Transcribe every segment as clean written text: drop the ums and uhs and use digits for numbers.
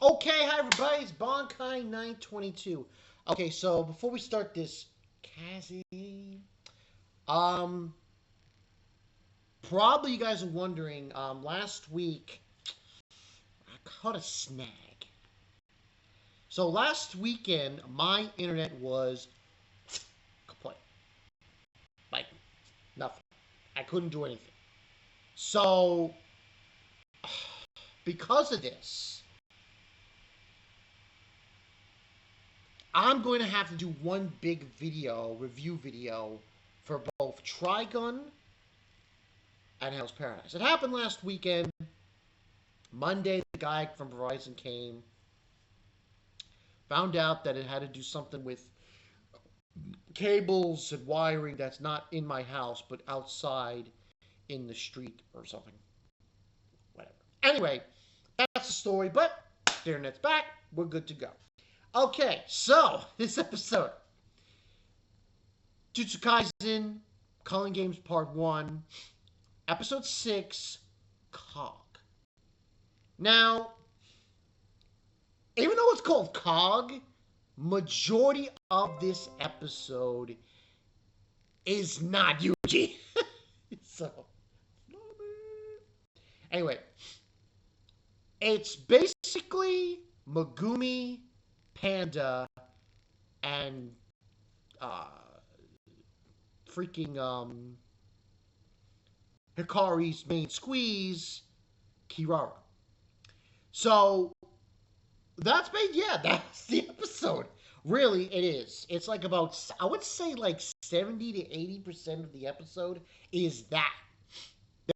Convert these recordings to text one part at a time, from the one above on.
Okay, hi everybody, it's Bonkai922. Okay, so before we start this, Kaisen, um, probably you guys are wondering, last week, I caught a snag. So last weekend, my internet was kaput. Like, nothing. I couldn't do anything. So, because of this, I'm going to have to do one big review video, for both Trigun and Hell's Paradise. It happened last weekend. Monday, the guy from Verizon came, found out that it had to do something with cables and wiring that's not in my house, but outside in the street or something. Whatever. Anyway, that's the story, but the internet's back. We're good to go. Okay, so this episode, Jujutsu Kaisen, Culling Games Part 1, Episode 6, Cog. Now, even though it's called Cog, majority of this episode is not Yuji. So, anyway, it's basically Megumi, Panda, and freaking Hikari's main squeeze, Kirara. So that's the episode. Really, it is. It's like about, I would say like 70 to 80% of the episode is that.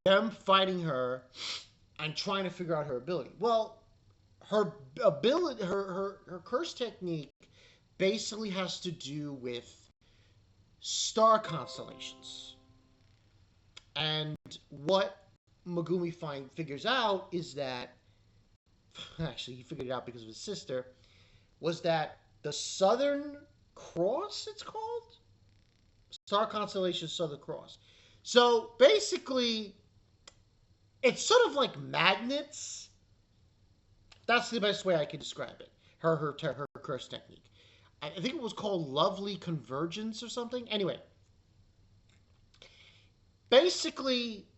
Them fighting her and trying to figure out her ability. Well, her ability, her curse technique basically has to do with star constellations. And what Megumi figures out is that, actually he figured it out because of his sister, was that the Southern Cross, it's called? Star constellation Southern Cross. So basically, it's sort of like magnets. That's the best way I can describe it. Her curse technique. I think it was called Lovely Convergence or something. Anyway, basically,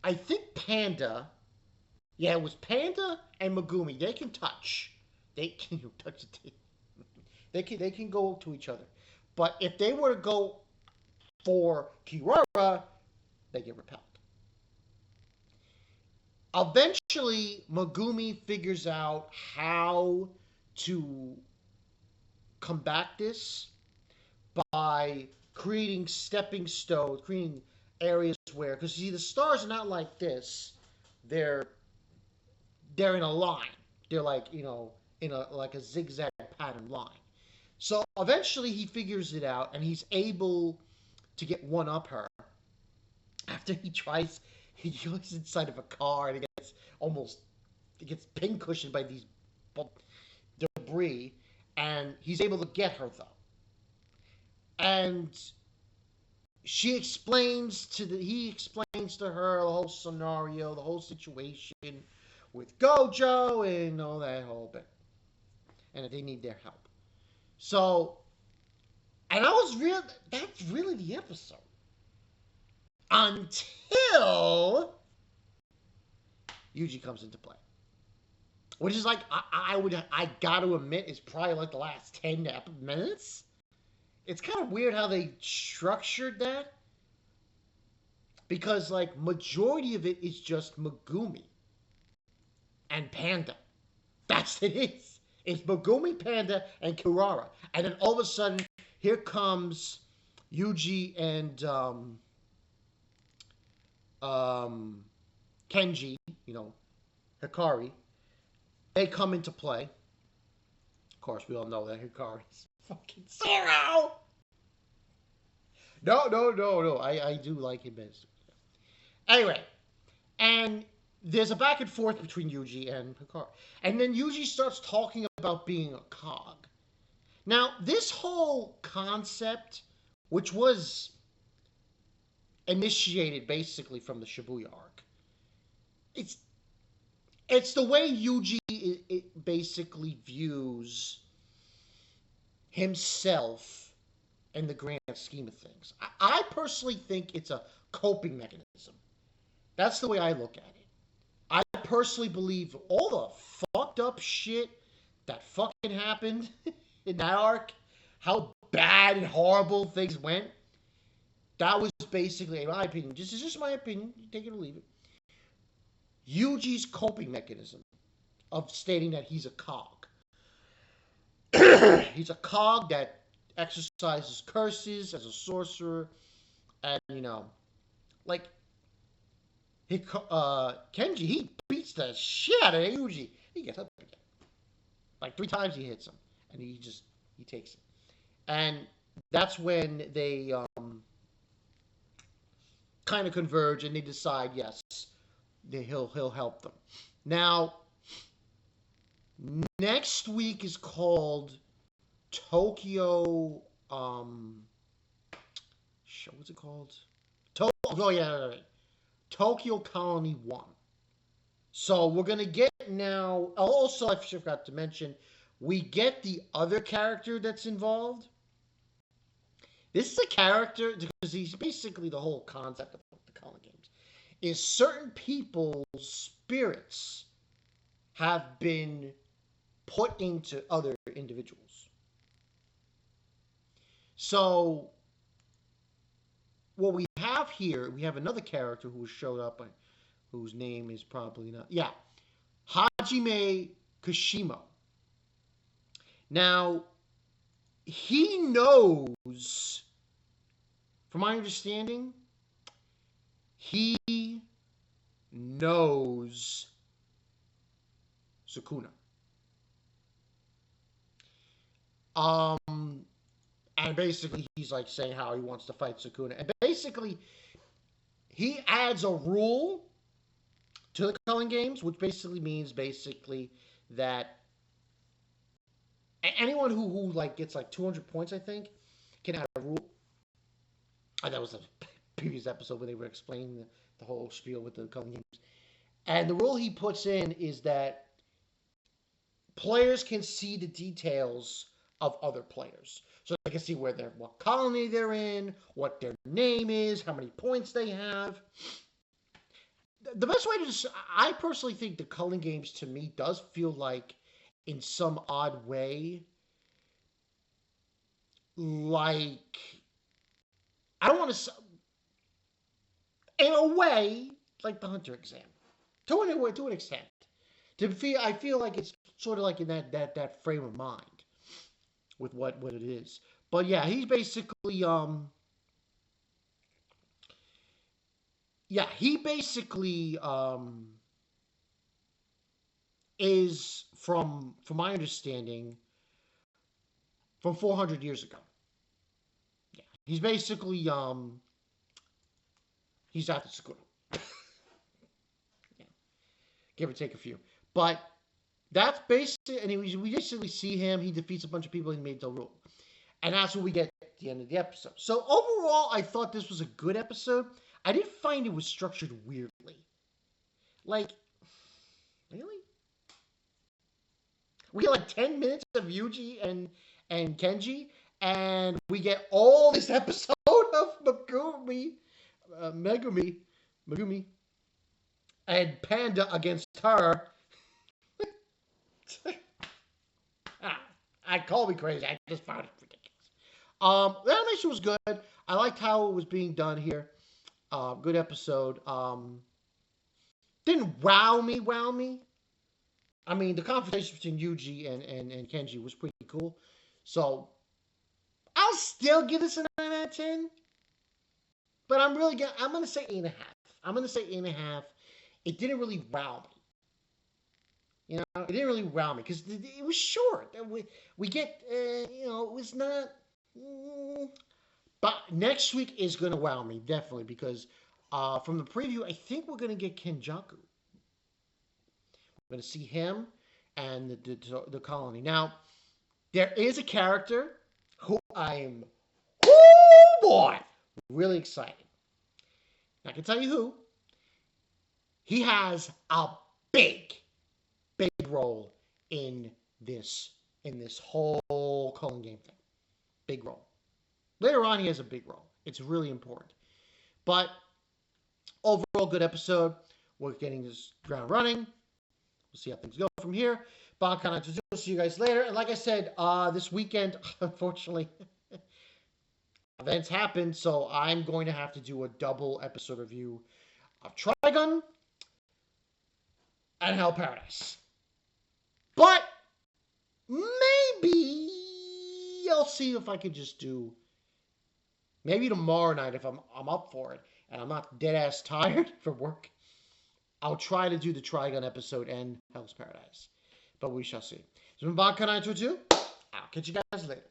I think Panda. Yeah, it was Panda and Megumi. They can touch. They can touch it. They can go to each other. But if they were to go for Kirara, they get repelled. Eventually, Megumi figures out how to combat this by creating stepping stones, creating areas where, because see, the stars are not like this; they're in a line. They're like in a like a zigzag pattern line. So eventually, he figures it out, and he's able to get one up her. After he goes inside of a car and it gets pincushioned by these debris, and he's able to get her though. And he explains to her the whole scenario, the whole situation with Gojo and all that whole bit, and that they need their help. So, and that's really the episode. Until Yuji comes into play. Which is like, I gotta admit, is probably like the last 10 minutes. It's kind of weird how they structured that. Because, like, majority of it is just Megumi and Panda. That's what it is. It's Megumi, Panda, and Kirara. And then all of a sudden, here comes Yuji and Kenji, Hikari. They come into play. Of course, we all know that Hikari's fucking zero. No. I do like him best. Anyway, and there's a back and forth between Yuji and Hikari. And then Yuji starts talking about being a cog. Now, this whole concept, which was initiated basically from the Shibuya arc, It's the way Yuji it basically views himself in the grand scheme of things. I personally think it's a coping mechanism. That's the way I look at it. I personally believe all the fucked up shit that fucking happened in that arc, how bad and horrible things went, that was basically, in my opinion, this is just my opinion, take it or leave it, Yuji's coping mechanism of stating that he's a cog. He's a cog that exercises curses as a sorcerer, and like Kenji, he beats the shit out of Yuji. He gets up again, like 3 times he hits him, and he takes it, and that's when they kind of converge and they decide, yes, he'll help them. Now, next week is called Tokyo. What's it called? Oh yeah, right. Tokyo Colony 1. So we're gonna get now. Also, I forgot to mention, we get the other character that's involved. This is a character because he's basically the whole concept of the Culling games. Is certain people's spirits have been put into other individuals. So what we have here, we have another character who showed up, whose name is probably not. Yeah, Hajime Kashimo. Now, he knows, from my understanding, he knows Sukuna. And basically he's like saying how he wants to fight Sukuna. And basically he adds a rule to the Culling games, which basically means that anyone who like gets like 200 points, I think, can add a rule. And that was a previous episode where they were explaining the whole spiel with the Culling games. And the rule he puts in is that players can see the details of other players. So they can see what colony they're in, what their name is, how many points they have. The best way to I personally think the Culling games to me does feel like, in some odd way, like, I don't want to, in a way, like the Hunter exam. To an extent. I feel like it's sort of like in that frame of mind with what it is. But yeah, he's basically is from my understanding from 400 years ago. Yeah, he's basically he's after Sukuna. Yeah, give or take a few, but that's basically, and we basically see him. He defeats a bunch of people. He made the rule, and that's what we get at the end of the episode. So overall, I thought this was a good episode. I did find it was structured weirdly. Like, really? We get like 10 minutes of Yuji and Kenji, and we get all this episode of Megumi, and Panda against her. I call me crazy. I just found it ridiculous. The animation was good. I liked how it was being done here. Good episode. Didn't wow me. I mean, the confrontation between Yuji and Kenji was pretty cool. So, I'll still give this a 9 out of 10. But I'm going to say 8.5. I'm going to say 8.5. It didn't really wow me. You know, it didn't really wow me because it was short. We get, it was not. But next week is going to wow me, definitely, because from the preview, I think we're going to get Kenjaku. We're going to see him and the colony. Now, there is a character who I'm, oh boy, really excited. I can tell you who. He has a big big role in this whole Culling game thing. Big role. Later on, he has a big role. It's really important. But overall, good episode. We're getting this ground running. We'll see how things go from here. Bankai Jujutsu. We'll see you guys later. And like I said, this weekend, unfortunately, events happened, so I'm going to have to do a double episode review of Trigun and Hell Paradise. But maybe I'll see if I could just do maybe tomorrow night if I'm up for it and I'm not dead ass tired from work. I'll try to do the Trigun episode and Hell's Paradise. But we shall see. It's been Bankai 2. I'll catch you guys later.